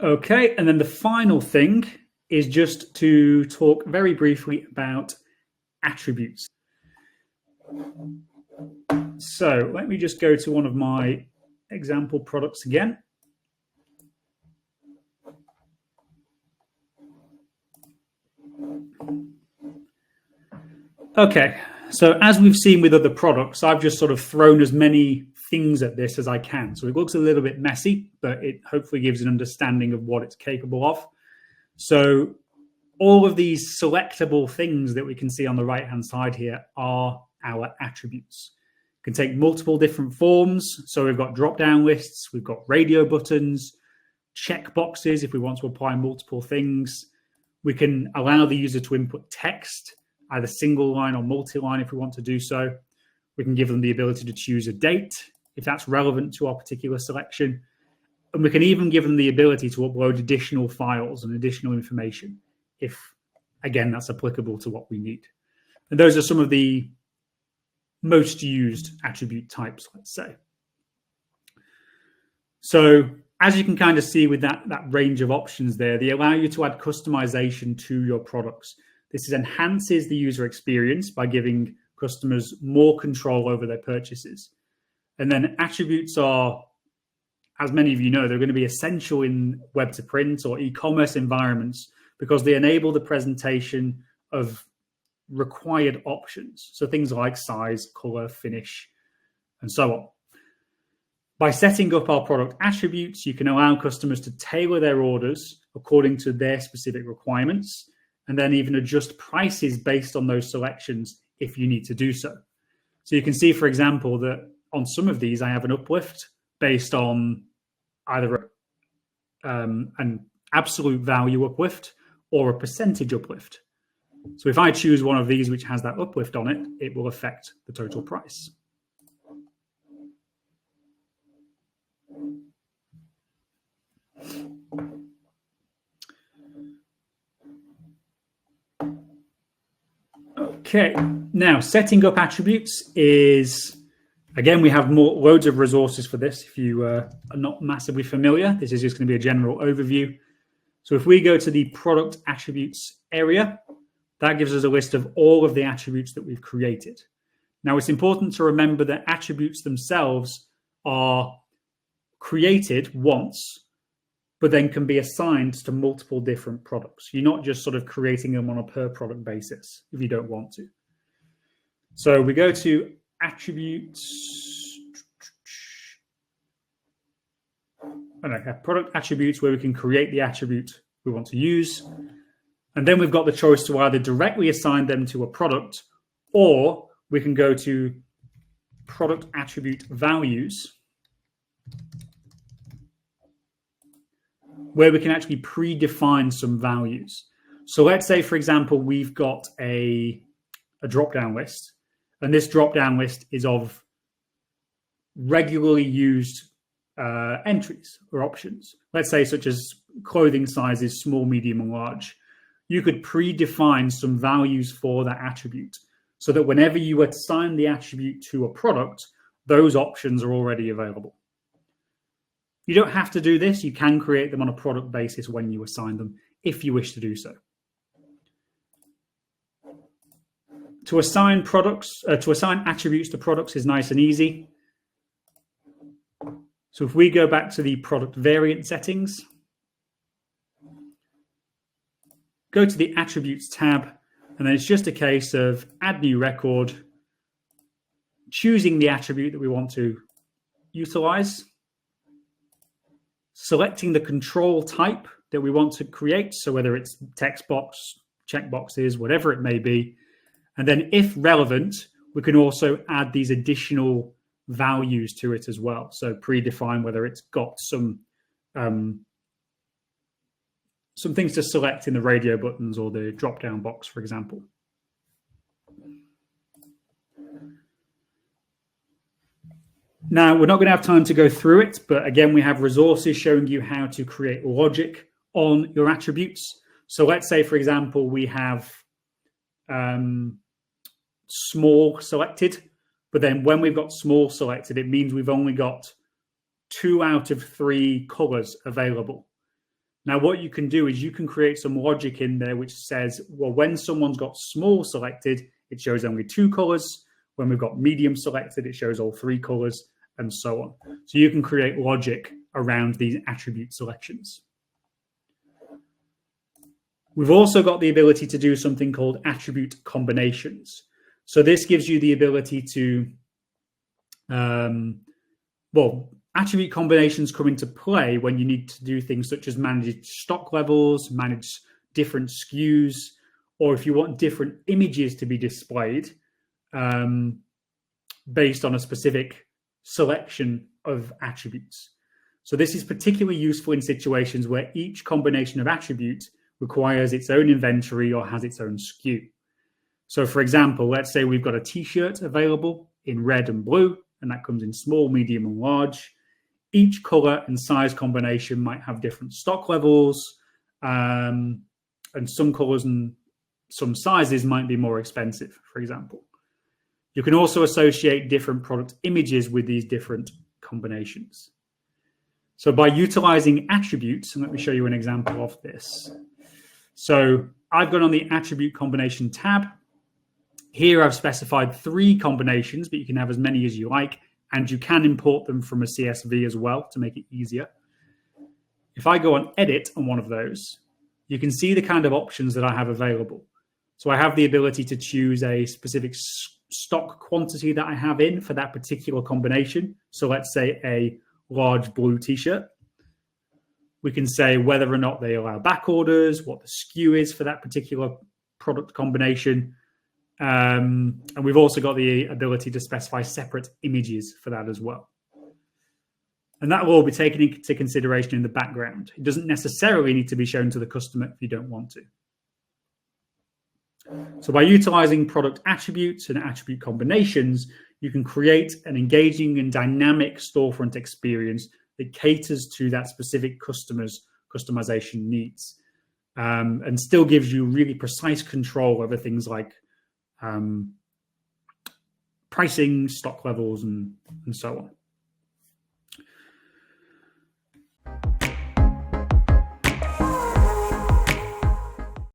Okay, and then the final thing is just to talk very briefly about attributes. So let me just go to one of my example products again. Okay, so as we've seen with other products, I've just sort of thrown as many things at this as I can. So it looks a little bit messy, but it hopefully gives an understanding of what it's capable of. So all of these selectable things that we can see on the right-hand side here are our attributes. Can take multiple different forms. So we've got drop-down lists, we've got radio buttons, check boxes if we want to apply multiple things. We can allow the user to input text, either single line or multi-line if we want to do so. We can give them the ability to choose a date if that's relevant to our particular selection. And we can even give them the ability to upload additional files and additional information if, again, that's applicable to what we need. And those are some of the most used attribute types, let's say. So as you can kind of see with that range of options there, they allow you to add customization to your products. This enhances the user experience by giving customers more control over their purchases. And then attributes are, as many of you know, they're going to be essential in web to print or e-commerce environments because they enable the presentation of required options. So things like size, color, finish, and so on. By setting up our product attributes, you can allow customers to tailor their orders according to their specific requirements, and then even adjust prices based on those selections if you need to do so. So you can see, for example, that on some of these, I have an uplift based on either an absolute value uplift or a percentage uplift. So if I choose one of these which has that uplift on it, it will affect the total price. Okay, now setting up attributes is, again, we have loads of resources for this. If you are not massively familiar, this is just going to be a general overview. So if we go to the product attributes area, that gives us a list of all of the attributes that we've created. Now, it's important to remember that attributes themselves are created once, but then can be assigned to multiple different products. You're not just sort of creating them on a per product basis if you don't want to. So we go to attributes, product attributes, where we can create the attribute we want to use. And then we've got the choice to either directly assign them to a product, or we can go to product attribute values, where we can actually predefine some values. So let's say, for example, we've got a drop-down list, and this drop-down list is of regularly used entries or options. Let's say such as clothing sizes, small, medium, and large. You could predefine some values for that attribute so that whenever you assign the attribute to a product, those options are already available. You don't have to do this. You can create them on a product basis when you assign them, if you wish to do so. To assign attributes to products is nice and easy. So if we go back to the product variant settings, go to the attributes tab, and then it's just a case of add new record, choosing the attribute that we want to utilize, selecting the control type that we want to create. So whether it's text box, checkboxes, whatever it may be. And then if relevant, we can also add these additional values to it as well. So predefine whether it's got some things to select in the radio buttons or the drop-down box, for example. Now, we're not going to have time to go through it, but again, we have resources showing you how to create logic on your attributes. So let's say, for example, we have small selected, but then when we've got small selected, it means we've only got 2 out of 3 colors available. Now, what you can do is you can create some logic in there which says, well, when someone's got small selected, it shows only 2 colors. When we've got medium selected, it shows all 3 colors, and so on. So you can create logic around these attribute selections. We've also got the ability to do something called attribute combinations. So this gives you the ability to, attribute combinations come into play when you need to do things such as manage stock levels, manage different SKUs, or if you want different images to be displayed based on a specific selection of attributes. So this is particularly useful in situations where each combination of attributes requires its own inventory or has its own SKU. So for example, let's say we've got a t-shirt available in red and blue, and that comes in small, medium, and large. Each color and size combination might have different stock levels, and some colors and some sizes might be more expensive, for example. You can also associate different product images with these different combinations. So by utilizing attributes, and let me show you an example of this. So I've gone on the attribute combination tab. Here I've specified 3 combinations, but you can have as many as you like, and you can import them from a CSV as well to make it easier. If I go on edit on one of those, you can see the kind of options that I have available. So I have the ability to choose a specific stock quantity that I have in for that particular combination. So let's say a large blue t-shirt. We can say whether or not they allow back orders, what the SKU is for that particular product combination. And we've also got the ability to specify separate images for that as well. And that will all be taken into consideration in the background. It doesn't necessarily need to be shown to the customer if you don't want to. So by utilizing product attributes and attribute combinations, you can create an engaging and dynamic storefront experience that caters to that specific customer's customization needs, and still gives you really precise control over things like pricing, stock levels, and so on.